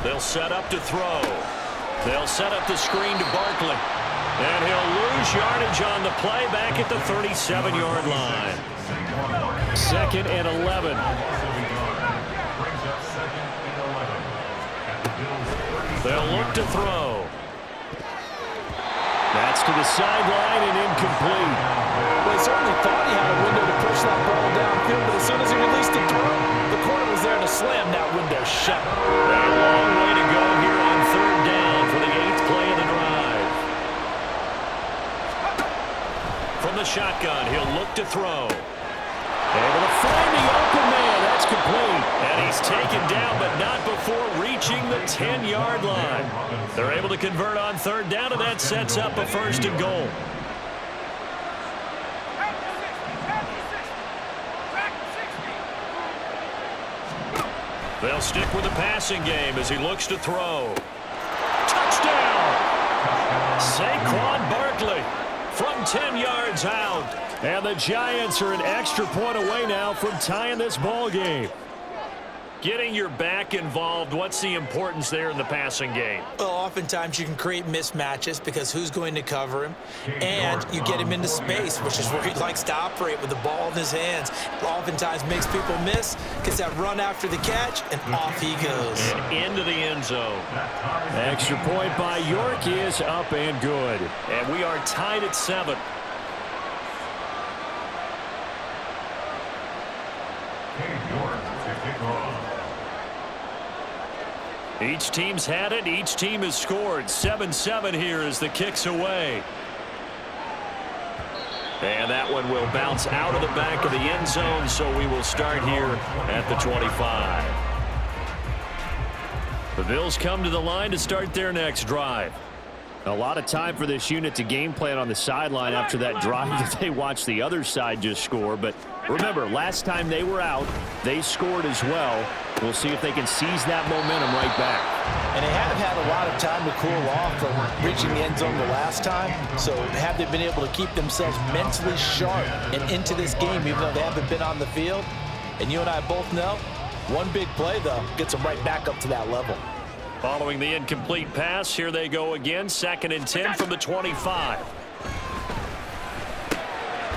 They'll set up to throw. They'll set up the screen to Barkley. And he'll lose yardage on the play back at the 37-yard line. 2nd and 11. They'll look to throw. That's to the sideline and incomplete. Well, he certainly thought he had a window to push that ball downfield, but as soon as he released the throw, the corner was there to slam that window shut. A long way to go here on 3rd down for the 8th play of the drive. From the shotgun, he'll look to throw. Able to find the open man. That's complete. And he's taken down, but not before reaching the 10-yard line. They're able to convert on 3rd down, and that sets up a 1st and goal. They'll stick with the passing game as he looks to throw. Touchdown! Saquon Barkley from 10 yards out. And the Giants are an extra point away now from tying this ball game. Getting your back involved, what's the importance there in the passing game? Well, oftentimes you can create mismatches because who's going to cover him, and you get him into space, which is where he likes to operate with the ball in his hands. Oftentimes makes people miss, gets that run after the catch, and off he goes. And into the end zone. Extra point by York is up and good. And we are tied at 7. Each team's had it. Each team has scored. 7-7 here as the kick's away. And that one will bounce out of the back of the end zone, so we will start here at the 25. The Bills come to the line to start their next drive. A lot of time for this unit to game plan on the sideline after that drive that they watched the other side just score. But remember, last time they were out, they scored as well. We'll see if they can seize that momentum right back. And they have had a lot of time to cool off from reaching the end zone the last time. So have they been able to keep themselves mentally sharp and into this game even though they haven't been on the field? And you and I both know, one big play, though, gets them right back up to that level. Following the incomplete pass, here they go again. 2nd and 10 from the 25.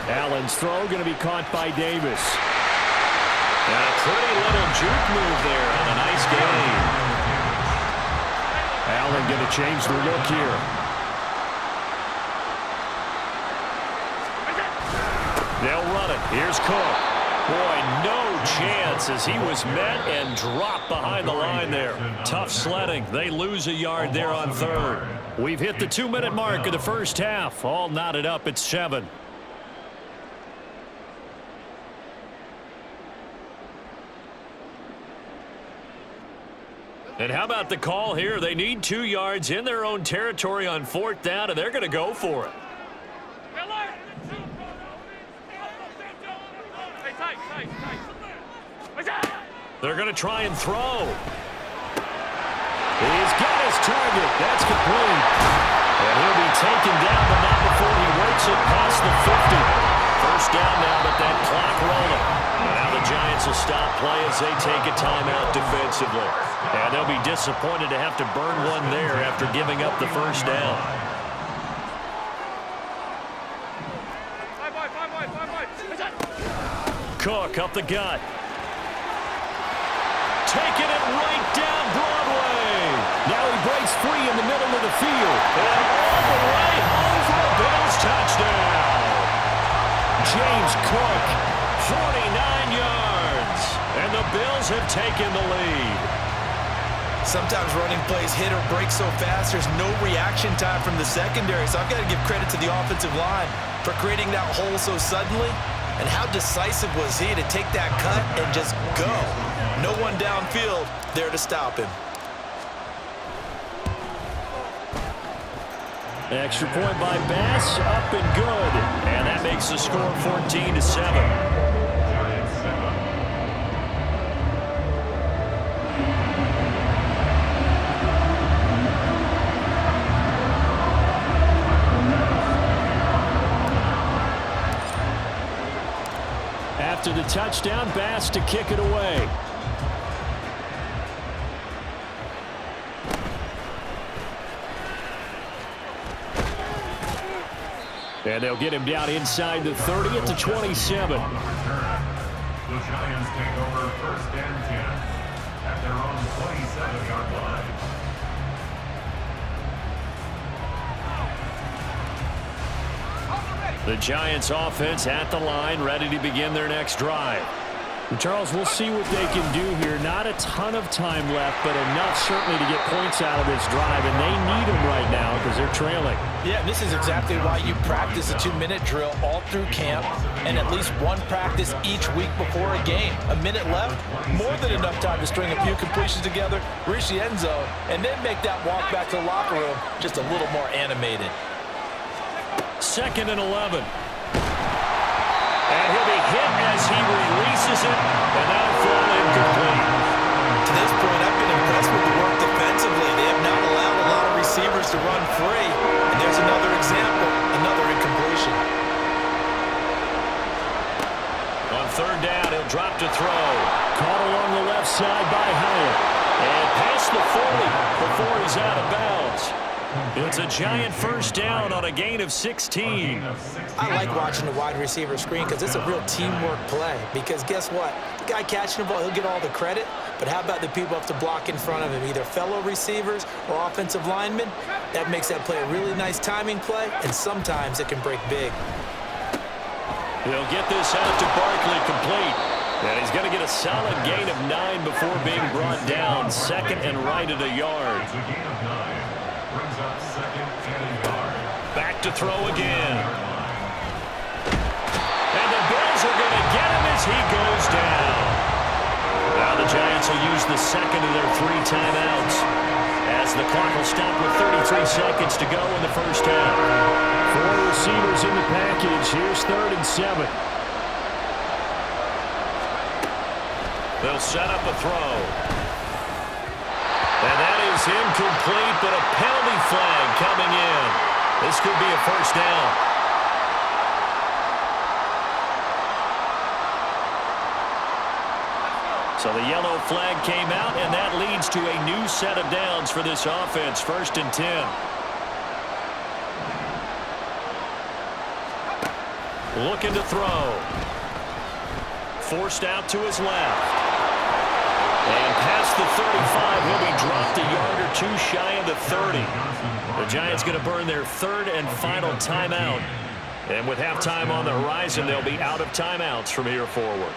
Allen's throw going to be caught by Davis. And a pretty little juke move there on a nice game. Allen going to change the look here. They'll run it. Here's Cook. Boy, no chance as he was met and dropped behind the line there. Tough sledding. They lose a yard there on 3rd. We've hit the 2-minute mark of the first half. All knotted up at 7. And how about the call here? They need 2 yards in their own territory on 4th down, and they're going to go for it. They're going to try and throw. He's got his target. That's complete. And he'll be taken down, but not before he works it past the 50. First down now, but that clock rolling. Now the Giants will stop play as they take a timeout defensively. And they'll be disappointed to have to burn one there after giving up the first down. Cook up the gut. Taking it right down Broadway. Now he breaks free in the middle of the field. And all the way home for a Bills touchdown. James Cook, 49 yards. And the Bills have taken the lead. Sometimes running plays hit or break so fast, there's no reaction time from the secondary. So I've got to give credit to the offensive line for creating that hole so suddenly. And how decisive was he to take that cut and just go? No one downfield there to stop him. Extra point by Bass, up and good. And that makes the score 14-7. After the touchdown, Bass to kick it away. And they'll get him down inside the 30 at the 27. The Giants take over 1st and 10 at their own 27-yard line. The Giants offense at the line, ready to begin their next drive. Charles, we'll see what they can do here. Not a ton of time left, but enough certainly to get points out of this drive, and they need them right now because they're trailing. Yeah, this is exactly why you practice a 2-minute drill all through camp and at least one practice each week before a game. A minute left, more than enough time to string a few completions together, reach the end zone, and then make that walk back to the locker room just a little more animated. 2nd and 11. And he'll be hit as he releases it, and that'll fall incomplete. To this point, I've been impressed with the work defensively. They have not allowed a lot of receivers to run free. And there's another example, another incompletion. On 3rd down, he'll drop to throw. Caught along the left side by Hyatt. And past the 40 before he's out of bounds. It's a Giant 1st down on a gain of 16. I like watching the wide receiver screen because it's a real teamwork play. Because guess what? The guy catching the ball, he'll get all the credit. But how about the people who have to block in front of him, either fellow receivers or offensive linemen? That makes that play a really nice timing play, and sometimes it can break big. He'll get this out to Barkley complete. And he's going to get a solid gain of 9 before being brought down. 2nd and right at a yard. Back to throw again. And the Bills are going to get him as he goes down. Now the Giants will use the 2nd of their 3 timeouts as the clock will stop with 33 seconds to go in the 1st half. 4 receivers in the package. Here's 3rd and 7. They'll set up a throw. And that is incomplete, but a penalty flag coming in. This could be a 1st down. So the yellow flag came out, and that leads to a new set of downs for this offense. 1st and 10. Looking to throw. Forced out to his left. And past the 35, he'll be dropped a yard or 2 shy of the 30. The Giants going to burn their 3rd and final timeout. And with halftime on the horizon, they'll be out of timeouts from here forward.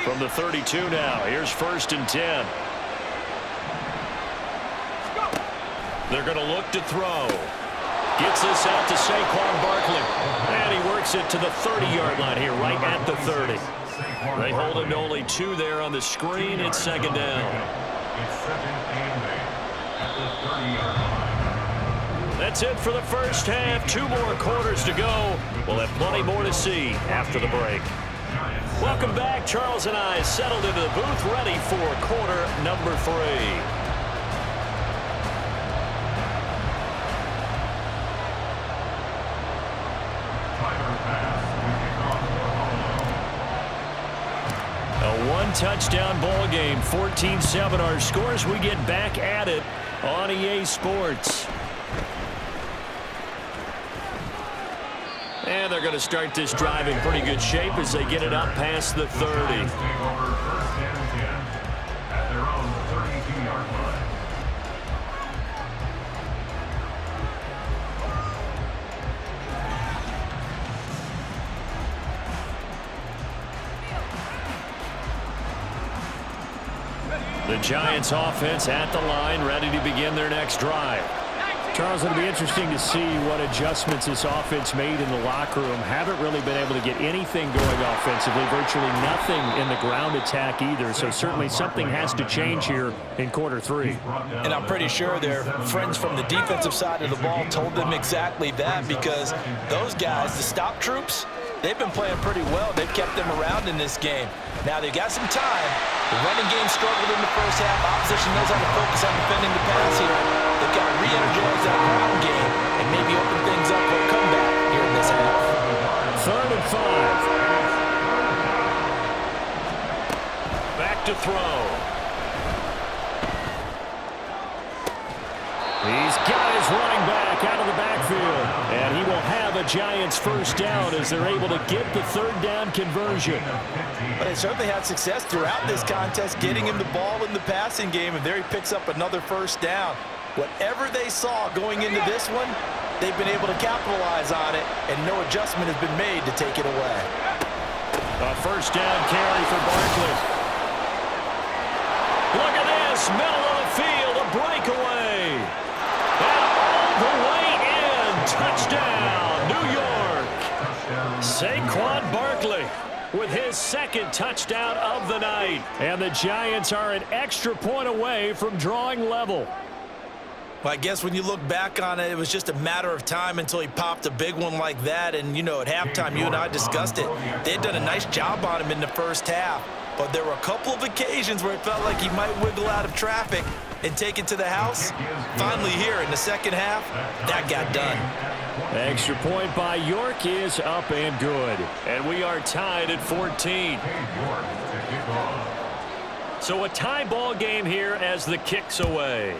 From the 32 now, here's 1st and 10. They're going to look to throw. Gets this out to Saquon Barkley. And he works it to the 30-yard line here, right at the 30. They hold him to only 2 there on the screen. It's 2nd down. It's 2nd and 8 at the 30-yard line. That's it for the 1st half. 2 more quarters to go. We'll have plenty more to see after the break. Welcome back. Charles and I settled into the booth, ready for quarter number 3. Touchdown ball game, 14-7 our scores. We get back at it on EA Sports. And they're going to start this drive in pretty good shape as they get it up past the 30. Take over 1st and 10 at their own 32-yard line. The Giants offense at the line, ready to begin their next drive. Charles, it'll be interesting to see what adjustments this offense made in the locker room. Haven't really been able to get anything going offensively, virtually nothing in the ground attack either. So certainly something has to change here in quarter 3. And I'm pretty sure their friends from the defensive side of the ball told them exactly that, because those guys, the stop troops, they've been playing pretty well. They've kept them around in this game. Now they've got some time. The running game struggled in the 1st half. Opposition knows how to focus on defending the pass here. They've got to re-energize that ground game and maybe open things up for a comeback here in this half. 3rd and 5. Back to throw. have a Giants first down as they're able to get the third down conversion. But they certainly had success throughout this contest, getting him the ball in the passing game, and there he picks up another first down. Whatever they saw going into this one, they've been able to capitalize on it, and no adjustment has been made to take it away. A first down carry for Barkley. Look at this, middle of the field, a breakaway. And all the way in, touchdown, New York. Saquon Barkley with his second touchdown of the night. And the Giants are an extra point away from drawing level. Well, I guess when you look back on it, it was just a matter of time until he popped a big one like that. And, you know, at halftime, you and I discussed it. They had done a nice job on him in the first half. But there were a couple of occasions where it felt like he might wiggle out of traffic and take it to the house. Finally here in the second half, that got done. Extra point by York is up and good. And we are tied at 14. So a tie ball game here as the kick's away.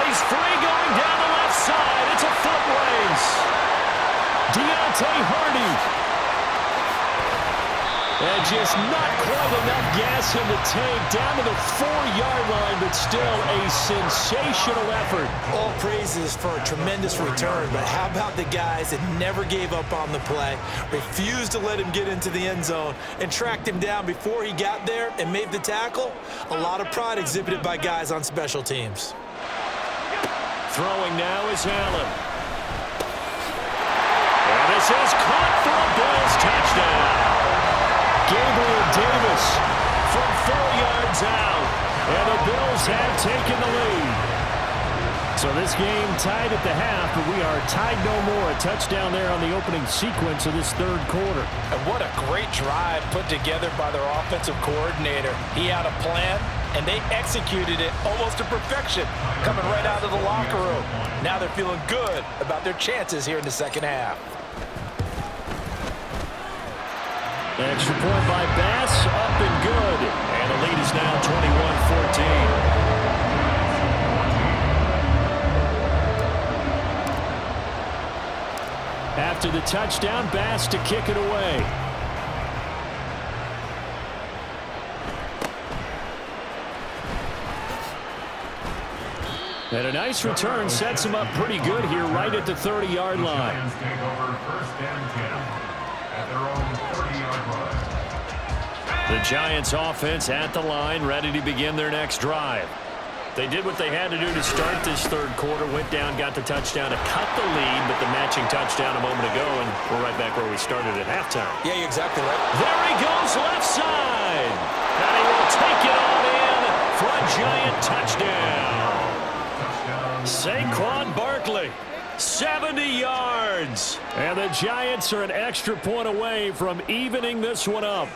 He's free going down the left side. It's a foot race. Deontay Hardy. And just not quite enough gas in the tank. Down to the 4-yard line, but still a sensational effort. All praises for a tremendous return, but how about the guys that never gave up on the play, refused to let him get into the end zone, and tracked him down before he got there and made the tackle? A lot of pride exhibited by guys on special teams. Throwing now is Allen. And this is caught for a Bills touchdown. Gabriel Davis from 4 yards out. And the Bills have taken the lead. So this game tied at the half, but we are tied no more. A touchdown there on the opening sequence of this third quarter. And what a great drive put together by their offensive coordinator. He had a plan, and they executed it almost to perfection, coming right out of the locker room. Now they're feeling good about their chances here in the second half. Extra point by Bass, up and good. And the lead is now 21-14. After the touchdown, Bass to kick it away. And a nice return sets him up pretty good here right at the 30-yard line. Take over first and 10 at their own 30-yard line. The Giants offense at the line, ready to begin their next drive. They did what they had to do to start this third quarter, went down, got the touchdown to cut the lead, but the matching touchdown a moment ago, and we're right back where we started at halftime. Yeah, you're exactly right. There he goes, left side. And he will take it on in for a Giant touchdown. Saquon Barkley, 70 yards. And the Giants are an extra point away from evening this one up.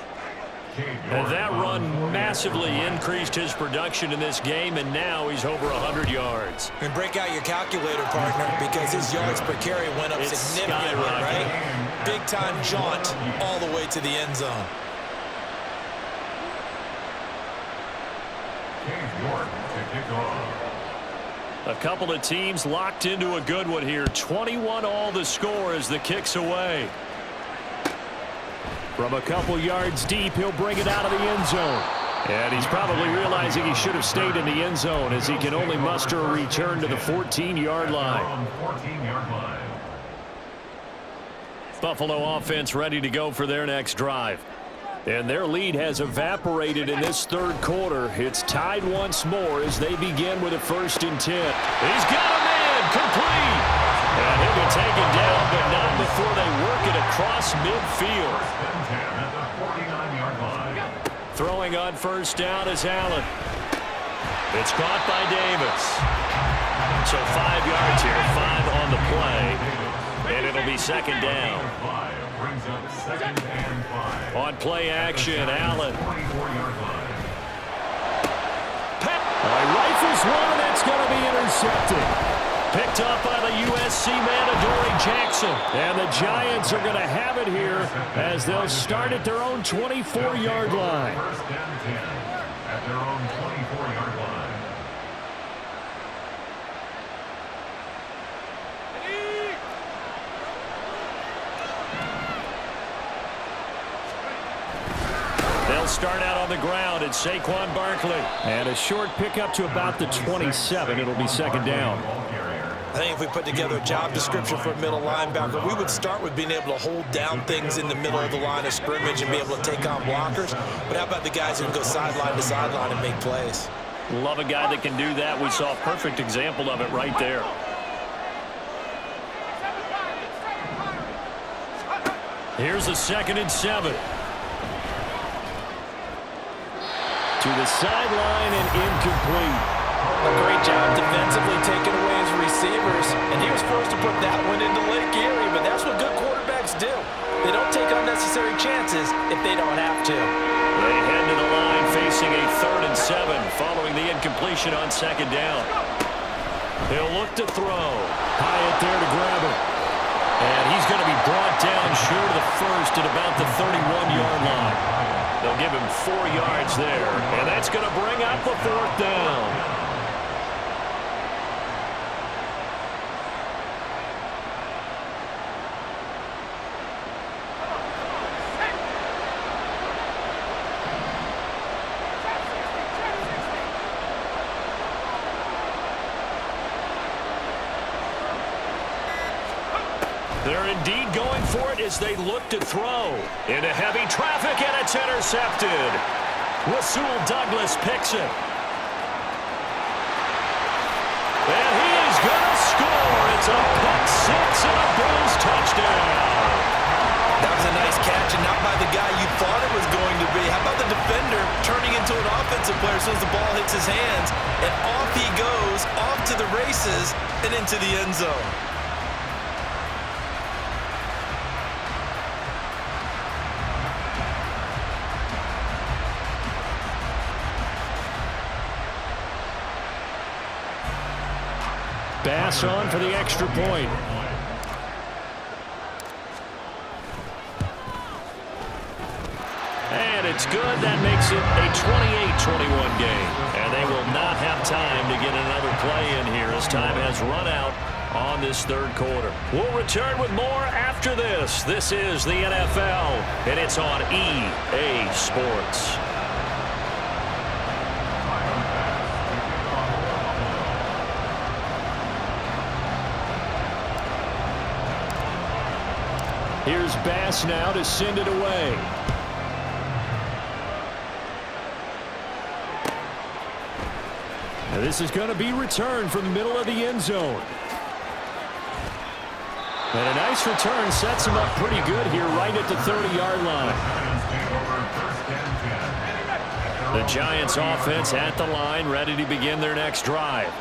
And that run massively increased his production in this game, and now he's over 100 yards. And break out your calculator, partner, because his yards per carry went up significantly, right? Big-time jaunt all the way to the end zone. A couple of teams locked into a good one here. 21 all the score as the kick's away. From a couple yards deep, he'll bring it out of the end zone. And he's probably realizing he should have stayed in the end zone as he can only muster a return to the 14-yard line. Buffalo offense ready to go for their next drive. And their lead has evaporated in this third quarter. It's tied once more as they begin with a 1st and 10. He's got a man complete. And he'll be taken down, but not before they work it across midfield. Throwing on 1st down is Allen. It's caught by Davis. So 5 yards here, 5 on the play. And it'll be 2nd down. On play action, Allen. Rifles one, and that's going to be intercepted. Picked up by the USC man, Adoree Jackson. And the Giants are going to have it here as they'll start at their own 24-yard line. First and 10 at their own 24-yard line. start out on the ground. It's Saquon Barkley. And a short pickup to about the 27. It'll be second down. I think if we put together a job description for a middle linebacker, we would start with being able to hold down things in the middle of the line of scrimmage and be able to take on blockers. But how about the guys who can go sideline to sideline and make plays? Love a guy that can do that. We saw a perfect example of it right there. Here's a 2nd and 7. To the sideline and incomplete. A great job defensively taking away his receivers, and he was forced to put that one into Lake Erie, but that's what good quarterbacks do. They don't take unnecessary chances if they don't have to. They head to the line facing a 3rd and 7 following the incompletion on 2nd down. He'll look to throw. Hyatt there to grab it. And he's going to be brought down short of the first at about the 31-yard line. They'll give him 4 yards there, and that's going to bring up the 4th down. They're indeed going for it as they look to throw. Into heavy traffic, and it's intercepted. Rasul Douglas picks it. And he is going to score. It's a pick six and a Bills touchdown. That was a nice catch, and not by the guy you thought it was going to be. How about the defender turning into an offensive player as soon as the ball hits his hands? And off he goes, off to the races, and into the end zone. Bass on for the extra point. And it's good. That makes it a 28-21 game. And they will not have time to get another play in here as time has run out on this 3rd quarter. We'll return with more after this. This is the NFL, and it's on EA Sports. Here's Bass now to send it away. Now this is going to be returned from the middle of the end zone. And a nice return sets him up pretty good here right at the 30-yard line. The Giants offense at the line, ready to begin their next drive.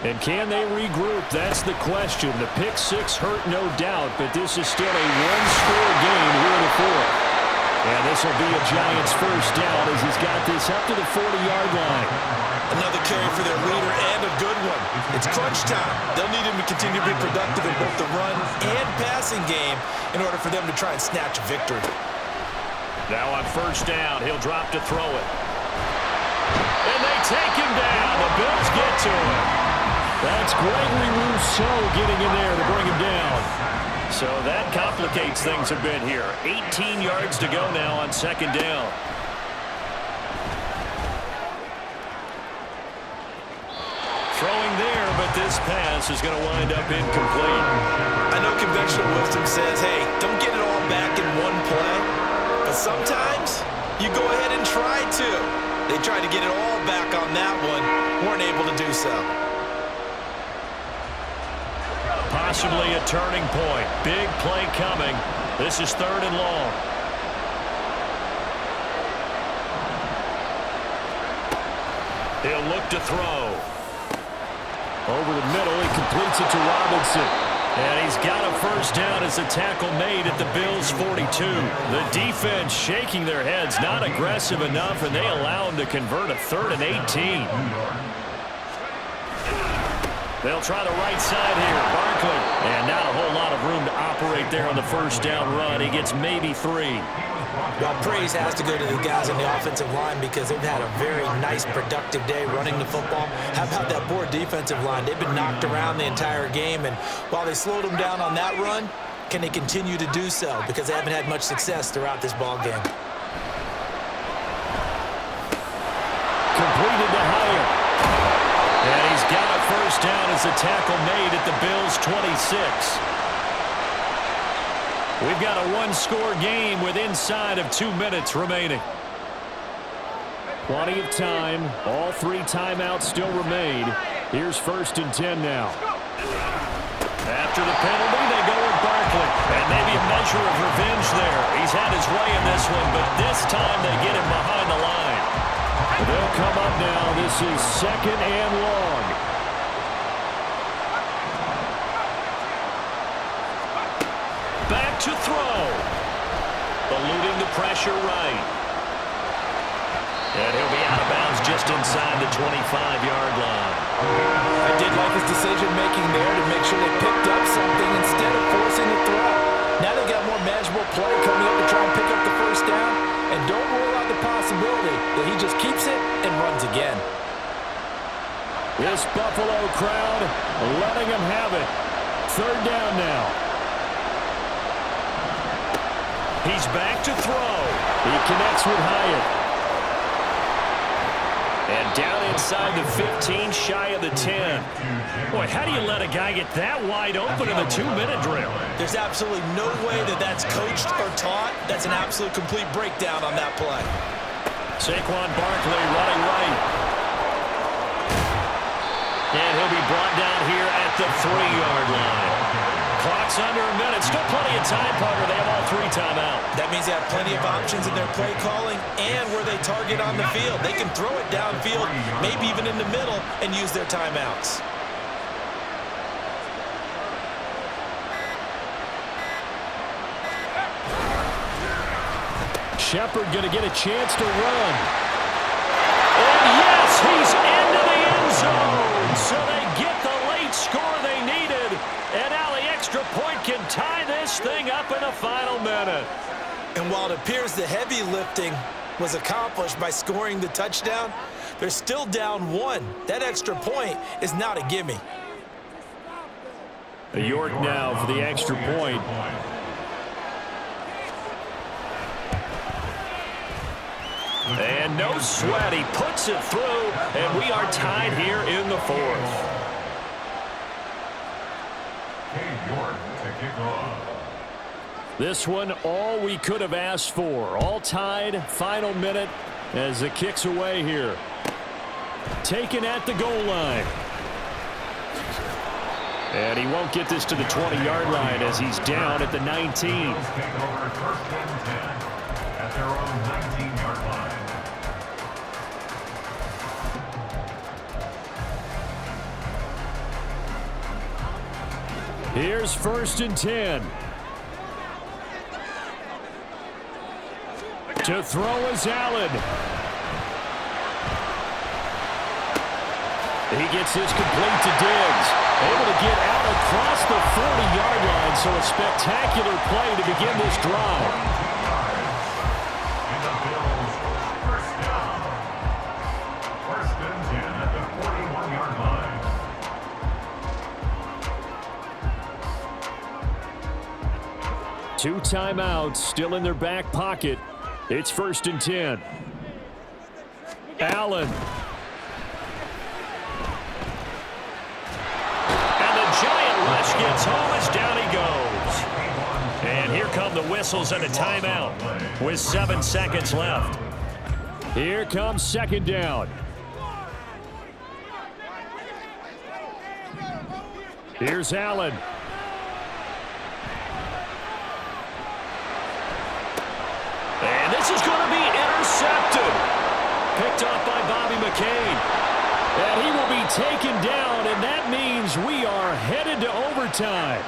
And can they regroup? That's the question. The pick six hurt, no doubt, but this is still a one-score game here in the 4th. And this will be a Giants first down as he's got this up to the 40-yard line. Another carry for their leader, and a good one. It's crunch time. They'll need him to continue to be productive in both the run and passing game in order for them to try and snatch a victory. Now on first down, he'll drop to throw it. And they take him down. The Bills get to him. That's Gregory Rousseau getting in there to bring him down. So that complicates things a bit here. 18 yards to go now on 2nd down. Throwing there, but this pass is going to wind up incomplete. I know conventional wisdom says, hey, don't get it all back in one play. But sometimes you go ahead and try to. They tried to get it all back on that one. Weren't able to do so. Possibly a turning point. Big play coming. This is 3rd and long. He'll look to throw. Over the middle, he completes it to Robinson. And he's got a first down as the tackle made at the Bills' 42. The defense shaking their heads, not aggressive enough, and they allow him to convert a 3rd and 18. They'll try the right side here. Barkley. And not a whole lot of room to operate there on the first down run. He gets maybe 3. Well, praise has to go to the guys on the offensive line because they've had a very nice, productive day running the football. How about that poor defensive line? They've been knocked around the entire game, and while they slowed them down on that run, can they continue to do so? Because they haven't had much success throughout this ball game. completed to Hyatt. And he's got a first down as the tackle made at the Bills' 26. We've got a one-score game with inside of 2 minutes remaining. Plenty of time. All 3 timeouts still remain. Here's 1st and 10 now. After the penalty, they go with Barkley. And maybe a measure of revenge there. He's had his way in this one, but this time they get him behind the line. They'll come up now. This is 2nd and long. Back to throw. Eluding the pressure right. And he'll be out of bounds just inside the 25-yard line. I did like his decision-making there to make sure they picked up something instead of forcing the throw. Now they've got more manageable play coming up to try and pick up the first down. And don't rule out the possibility that he just keeps it and runs again. This Buffalo crowd letting him have it. 3rd down now. He's back to throw. He connects with Hyatt. And down inside the 15, shy of the 10. Boy, how do you let a guy get that wide open in the 2-minute drill? There's absolutely no way that that's coached or taught. That's an absolute complete breakdown on that play. Saquon Barkley running right. And he'll be brought down here at the 3-yard line. Clock's under a minute. Still plenty of time, Parker. They have all 3 timeout. That means they have plenty of options in their play calling and where they target on the field. They can throw it downfield, maybe even in the middle, and use their timeouts. Shepard going to get a chance to run. And yes, he's into the end zone. So they get the late score they needed. And now the extra point can tie this thing up in the final minute. And while it appears the heavy lifting was accomplished by scoring the touchdown, they're still down 1. That extra point is not a gimme. York now for the extra point. And no sweat. He puts it through, and we are tied here in the 4th. York to kick off. This one, all we could have asked for. All tied, final minute as it kicks away here. Taken at the goal line. And he won't get this to the 20-yard line as he's down at the 19. Take over 1st and 10 at their own 19-yard line. Here's 1st and 10. To throw is Allen. He gets this complete to Diggs. Able to get out across the 40-yard line, so a spectacular play to begin this drive. And the Bills first down. 1st and 10 at the 41-yard line. Two timeouts still in their back pocket. It's 1st and 10. Allen. And the giant rush gets home as down he goes. And here come the whistles and a timeout with 7 seconds left. Here comes 2nd down. Here's Allen. And this is going to be intercepted. Picked off by Bobby McCain. And he will be taken down, and that means we are headed to overtime.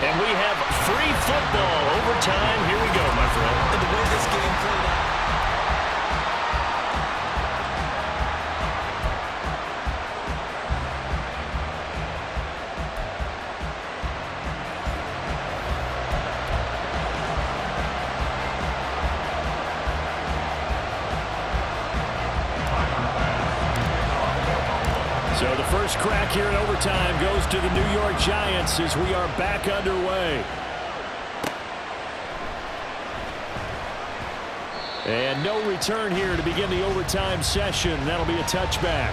And we have free football overtime. Here we go, my friend. And the way this game played out. First crack here in overtime goes to the New York Giants as we are back underway. And no return here to begin the overtime session. That'll be a touchback.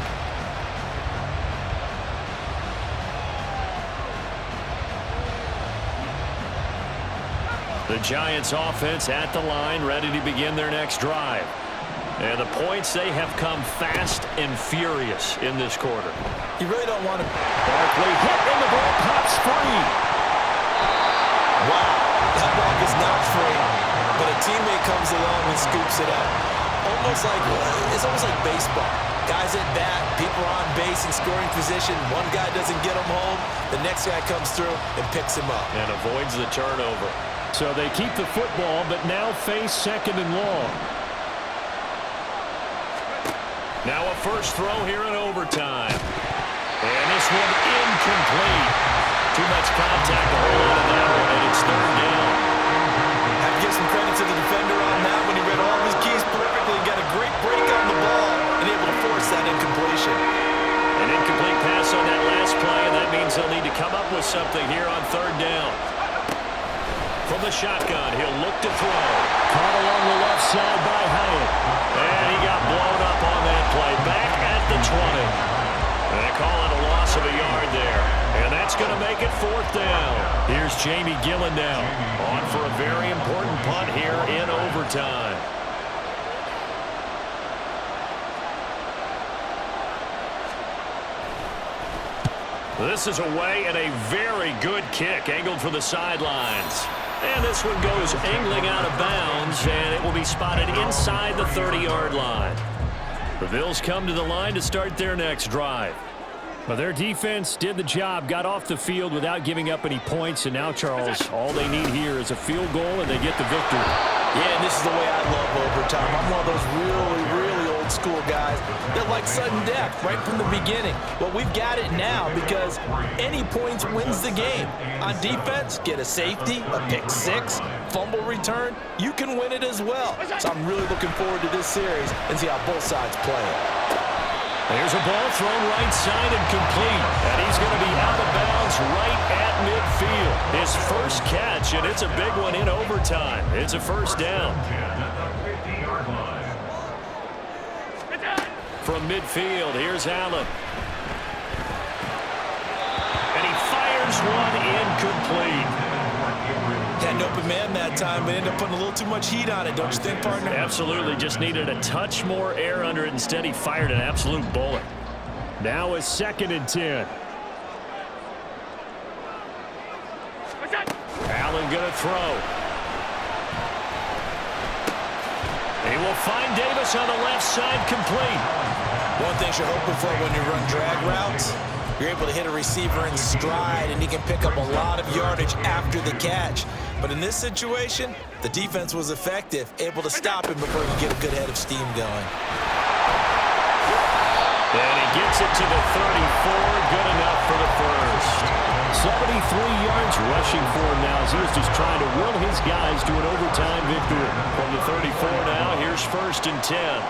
The Giants offense at the line, ready to begin their next drive. And the points, they have come fast and furious in this quarter. You really don't want to... Barkley hit and the ball pops free. Wow, that ball is not free, but a teammate comes along and scoops it up. It's almost like baseball. Guys at bat, people are on base in scoring position. One guy doesn't get him home. The next guy comes through and picks him up. And avoids the turnover. So they keep the football, but now face second and long. Now a first throw here in overtime. And this one incomplete. Too much contact to hold on to that one, and it's third down. Have to give some credit to the defender on that when he read all of his keys perfectly and got a great break on the ball and able to force that incompletion. An incomplete pass on that last play, and that means they'll need to come up with something here on third down. From the shotgun, he'll look to throw. Caught along the left side by Hyatt. And he got blown up on that play. Back at the 20. And they call it a loss of a yard there. And that's going to make it fourth down. Here's Jamie Gillen now. On for a very important punt here in overtime. This is away and a very good kick angled for the sidelines. And this one goes angling out of bounds, and it will be spotted inside the 30-yard line. The Bills come to the line to start their next drive. But their defense did the job, got off the field without giving up any points, and now, Charles, all they need here is a field goal, and they get the victory. Yeah, and this is the way I love overtime. I'm one of those really old school guys that like sudden death right from the beginning. Well, we've got it now because any points wins the game. On defense, get a safety, a pick six, fumble return, you can win it as well. So I'm really looking forward to this series and see how both sides play it. There's a ball thrown right side and complete. And he's going to be out of bounds right at midfield. His first catch, and it's a big one in overtime. It's a first down. From midfield, here's Allen. And he fires one incomplete. Had an open man that time, but ended up putting a little too much heat on it, don't you think, partner? Absolutely, just needed a touch more air under it. Instead, he fired an absolute bullet. Now is 2nd and 10. Allen going to throw. He will find Davis on the left side, complete. One thing you're hoping for when you run drag routes, you're able to hit a receiver in stride, and he can pick up a lot of yardage after the catch. But in this situation, the defense was effective, able to stop him before he could get a good head of steam going. And he gets it to the 34, good enough for the first. 73 yards rushing for him now as he is just trying to will his guys to an overtime victory. From the 34 now, here's 1st and 10.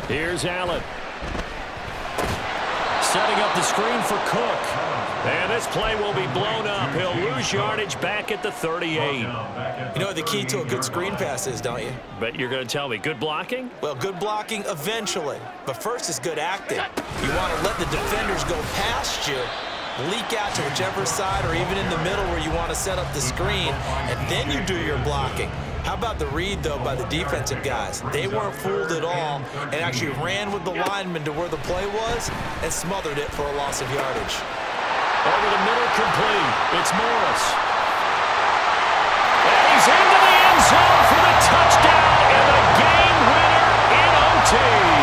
Here's Allen. Setting up the screen for Cook. And this play will be blown up. He'll lose yardage back at the 38. You know what the key to a good screen pass is, don't you? But you're going to tell me, good blocking? Well, good blocking eventually. But first is good acting. You want to let the defenders go past you, leak out to whichever side or even in the middle where you want to set up the screen, and then you do your blocking. How about the read, though, by the defensive guys? They weren't fooled at all and actually ran with the lineman to where the play was and smothered it for a loss of yardage. Over the middle, complete. It's Morris. And he's into the end zone for the touchdown and the game winner in OT.